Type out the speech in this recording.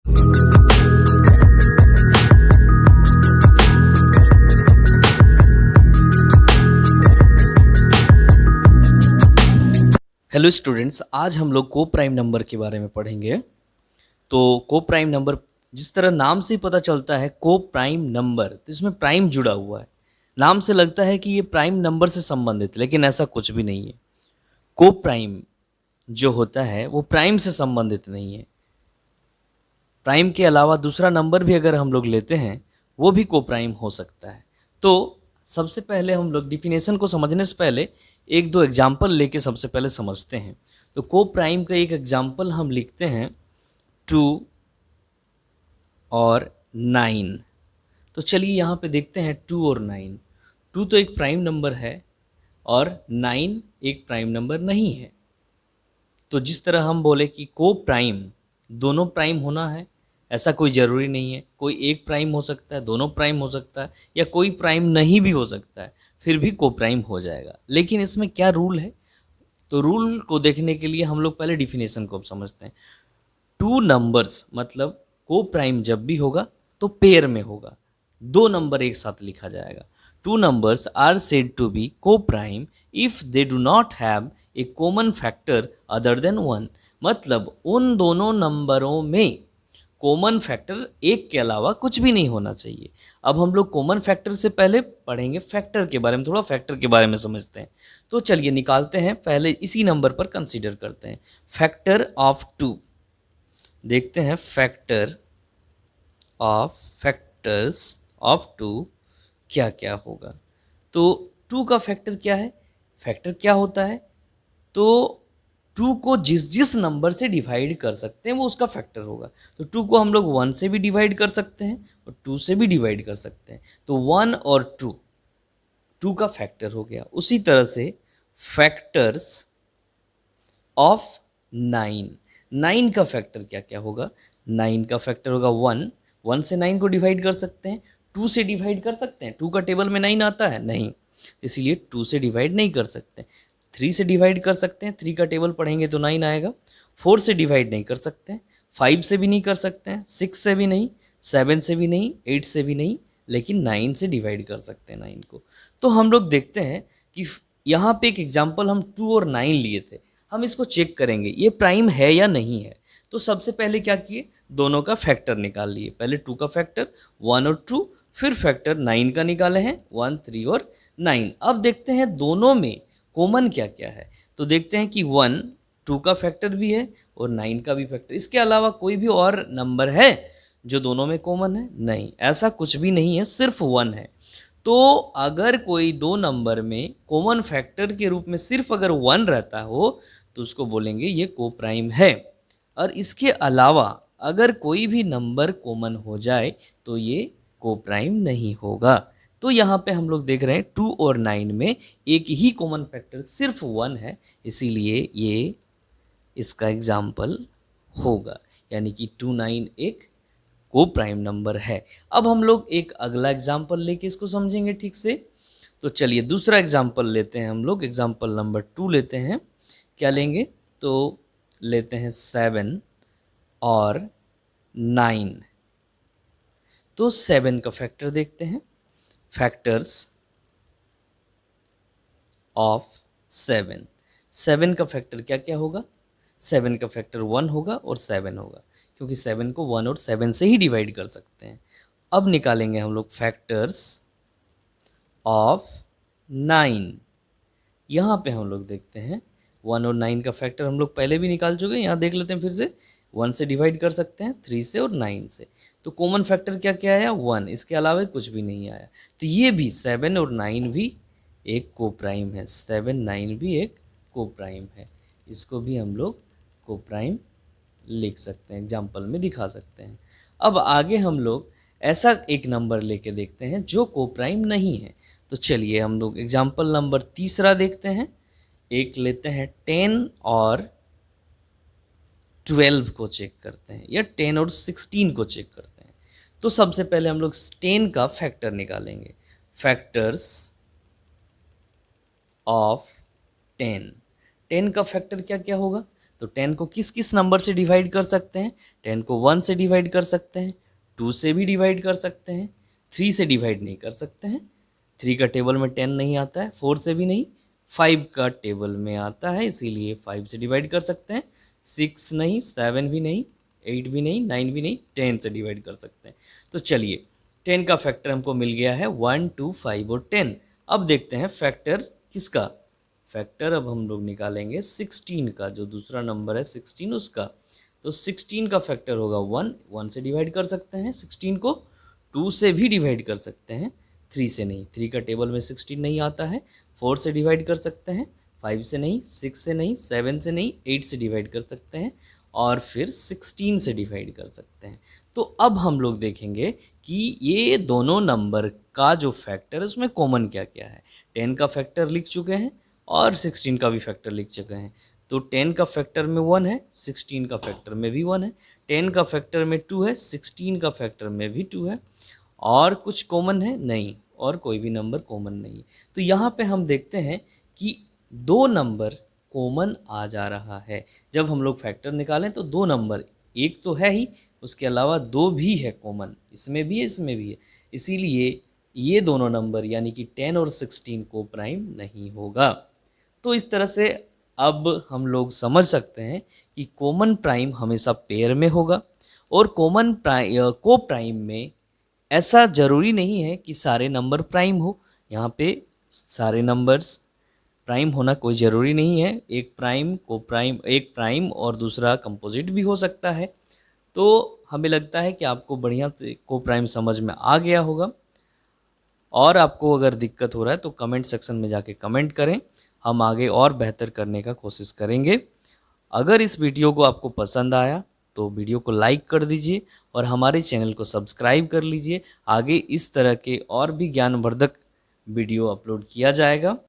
Hello students, आज हम लोग को प्राइम नंबर के बारे में पढ़ेंगे। तो को प्राइम नंबर जिस तरह नाम से ही पता चलता है को प्राइम नंबर, तो इसमें प्राइम जुड़ा हुआ है। नाम से लगता है कि ये प्राइम नंबर से संबंधित, लेकिन ऐसा कुछ भी नहीं है। को प्राइम जो होता है वो प्राइम से संबंधित नहीं है। प्राइम के अलावा दूसरा नंबर भी अगर हम लोग लेते हैं वो भी को प्राइम हो सकता है। तो सबसे पहले हम लोग डिफिनेशन को समझने से पहले एक दो एग्जाम्पल लेके सबसे पहले समझते हैं। तो को प्राइम का एक एग्जाम्पल हम लिखते हैं 2 और 9। तो चलिए यहाँ पे देखते हैं 2 और 9। 2 तो एक प्राइम नंबर है और 9 एक प्राइम नंबर नहीं है। तो जिस तरह हम बोले कि को प्राइम दोनों प्राइम होना है, ऐसा कोई ज़रूरी नहीं है। कोई एक प्राइम हो सकता है, दोनों प्राइम हो सकता है, या कोई प्राइम नहीं भी हो सकता है, फिर भी को प्राइम हो जाएगा। लेकिन इसमें क्या रूल है? तो रूल को देखने के लिए हम लोग पहले डिफिनेशन को समझते हैं। टू नंबर्स मतलब को प्राइम जब भी होगा तो पेयर में होगा, दो नंबर एक साथ लिखा जाएगा। Two numbers are said to be co prime if they do not have a common factor other than 1। मतलब उन दोनों नंबरों में कॉमन फैक्टर एक के अलावा कुछ भी नहीं होना चाहिए। अब हम लोग कॉमन फैक्टर से पहले पढ़ेंगे फैक्टर के बारे में, थोड़ा फैक्टर के बारे में समझते हैं। तो चलिए निकालते हैं, पहले इसी नंबर पर कंसीडर करते हैं। फैक्टर ऑफ 2 देखते हैं। फैक्टर्स ऑफ 2 क्या क्या होगा। तो 2 का फैक्टर क्या है? फैक्टर क्या होता है? तो 2 को जिस जिस नंबर से डिवाइड कर सकते हैं वो उसका फैक्टर होगा। तो 2 को हम लोग 1 से भी डिवाइड कर सकते हैं और 2 से भी डिवाइड कर सकते हैं। तो 1 और 2 का फैक्टर हो गया। उसी तरह से फैक्टर्स ऑफ 9, 9 का फैक्टर क्या क्या होगा? 9 का फैक्टर होगा 1। 1 से 9 को डिवाइड कर सकते हैं, 2 से डिवाइड कर सकते हैं। 2 का टेबल में 9 आता है नहीं, इसलिए 2 से डिवाइड नहीं कर सकते। 3 से डिवाइड कर सकते हैं, 3 का टेबल पढ़ेंगे तो 9 आएगा। 4 से डिवाइड नहीं कर सकते हैं, 5 से भी नहीं कर सकते हैं, 6 से भी नहीं, 7 से भी नहीं, 8 से भी नहीं, लेकिन 9 से डिवाइड कर सकते हैं 9 को। तो हम लोग देखते हैं कि यहाँ पे एक एग्जाम्पल हम 2 और 9 लिए थे। हम इसको चेक करेंगे ये प्राइम है या नहीं है। तो सबसे पहले क्या किए, दोनों का फैक्टर निकाल लिए। पहले 2 का फैक्टर 1 और 2, फिर फैक्टर 9 का निकाले हैं 1, 3 और 9। अब देखते हैं दोनों में कॉमन क्या क्या है। तो देखते हैं कि 1 2 का फैक्टर भी है और 9 का भी फैक्टर। इसके अलावा कोई भी और नंबर है जो दोनों में कॉमन है? नहीं, ऐसा कुछ भी नहीं है, सिर्फ 1 है। तो अगर कोई दो नंबर में कॉमन फैक्टर के रूप में सिर्फ अगर 1 रहता हो तो उसको बोलेंगे ये को प्राइम है। और इसके अलावा अगर कोई भी नंबर कॉमन हो जाए तो ये को प्राइम नहीं होगा। तो यहाँ पे हम लोग देख रहे हैं 2 और 9 में एक ही कॉमन फैक्टर सिर्फ 1 है, इसीलिए ये इसका एग्जाम्पल होगा। यानी कि 2 9 एक को प्राइम नंबर है। अब हम लोग एक अगला एग्जाम्पल लेके इसको समझेंगे ठीक से। तो चलिए दूसरा एग्जाम्पल लेते हैं हम लोग। एग्जाम्पल नंबर 2 लेते हैं। क्या लेंगे? तो लेते हैं 7 और 9। तो 7 का फैक्टर देखते हैं। फैक्टर्स ऑफ 7, 7 का फैक्टर क्या क्या होगा? 7 का फैक्टर 1 होगा और 7 होगा, क्योंकि 7 को 1 और 7 से ही डिवाइड कर सकते हैं। अब निकालेंगे हम लोग फैक्टर्स ऑफ 9। यहाँ पे हम लोग देखते हैं 1 और 9 का फैक्टर हम लोग पहले भी निकाल चुके हैं, यहाँ देख लेते हैं फिर से। 1 से डिवाइड कर सकते हैं, 3 से और 9 से। तो कॉमन फैक्टर क्या क्या आया? 1, इसके अलावा कुछ भी नहीं आया। तो ये भी 7 और 9 भी एक को प्राइम है। 7 9 भी एक को प्राइम है। इसको भी हम लोग को प्राइम लिख सकते हैं, एग्जाम्पल में दिखा सकते हैं। अब आगे हम लोग ऐसा एक नंबर लेके देखते हैं जो को प्राइम नहीं है। तो चलिए हम लोग एग्जाम्पल नंबर तीसरा देखते हैं। एक लेते हैं 10 और 12 को चेक करते हैं, या 10 और 16 को चेक करते हैं। तो सबसे पहले हम लोग 10 का फैक्टर निकालेंगे। फैक्टर्स ऑफ 10, 10 का फैक्टर क्या क्या होगा? तो 10 को किस किस नंबर से डिवाइड कर सकते हैं? 10 को 1 से डिवाइड कर सकते हैं, 2 से भी डिवाइड कर सकते हैं, 3 से डिवाइड नहीं कर सकते हैं। 3 का टेबल में 10 नहीं आता है, 4 से भी नहीं, 5 का टेबल में आता है, इसीलिए 5 से डिवाइड कर सकते हैं। 6 नहीं, 7 भी नहीं, 8 भी नहीं, 9 भी नहीं, 10 से डिवाइड कर सकते हैं। तो चलिए 10 का फैक्टर हमको मिल गया है 1, 2, 5 और 10। अब देखते हैं फैक्टर किसका। फैक्टर अब हम लोग निकालेंगे 16 का, जो दूसरा नंबर है 16 उसका। तो 16 का फैक्टर होगा 1 से डिवाइड कर सकते हैं 16 को, 2 से भी डिवाइड कर सकते हैं, 3 से नहीं, 3 का टेबल में 16 नहीं आता है। 4 से डिवाइड कर सकते हैं, 5 से नहीं, 6 से नहीं, 7 से नहीं, 8 से डिवाइड कर सकते हैं और फिर 16 से डिवाइड कर सकते हैं। तो अब हम लोग देखेंगे कि ये दोनों नंबर का जो फैक्टर है उसमें कॉमन क्या क्या है। 10 का फैक्टर लिख चुके हैं और 16 का भी फैक्टर लिख चुके हैं। तो 10 का फैक्टर में 1 है, 16 का फैक्टर में भी 1 है, 10 का फैक्टर में 2 है, 16 का फैक्टर में भी 2 है। और कुछ कॉमन है? नहीं, और कोई भी नंबर कॉमन नहीं है। तो यहाँ पे हम देखते हैं कि दो नंबर कॉमन आ जा रहा है। जब हम लोग फैक्टर निकालें तो दो नंबर, एक तो है ही, उसके अलावा दो भी है कॉमन, इसमें भी है इसमें भी है। इसीलिए ये दोनों नंबर यानी कि 10 और 16 को प्राइम नहीं होगा। तो इस तरह से अब हम लोग समझ सकते हैं कि कॉमन प्राइम हमेशा पेयर में होगा और कॉमन को प्राइम में ऐसा ज़रूरी नहीं है कि सारे नंबर प्राइम हो। यहाँ पे सारे नंबर्स प्राइम होना कोई ज़रूरी नहीं है। एक प्राइम को प्राइम, एक प्राइम और दूसरा कंपोजिट भी हो सकता है। तो हमें लगता है कि आपको बढ़िया से को प्राइम समझ में आ गया होगा। और आपको अगर दिक्कत हो रहा है तो कमेंट सेक्शन में जाके कमेंट करें, हम आगे और बेहतर करने का कोशिश करेंगे। अगर इस वीडियो को आपको पसंद आया तो वीडियो को लाइक कर दीजिए और हमारे चैनल को सब्सक्राइब कर लीजिए। आगे इस तरह के और भी ज्ञानवर्धक वीडियो अपलोड किया जाएगा।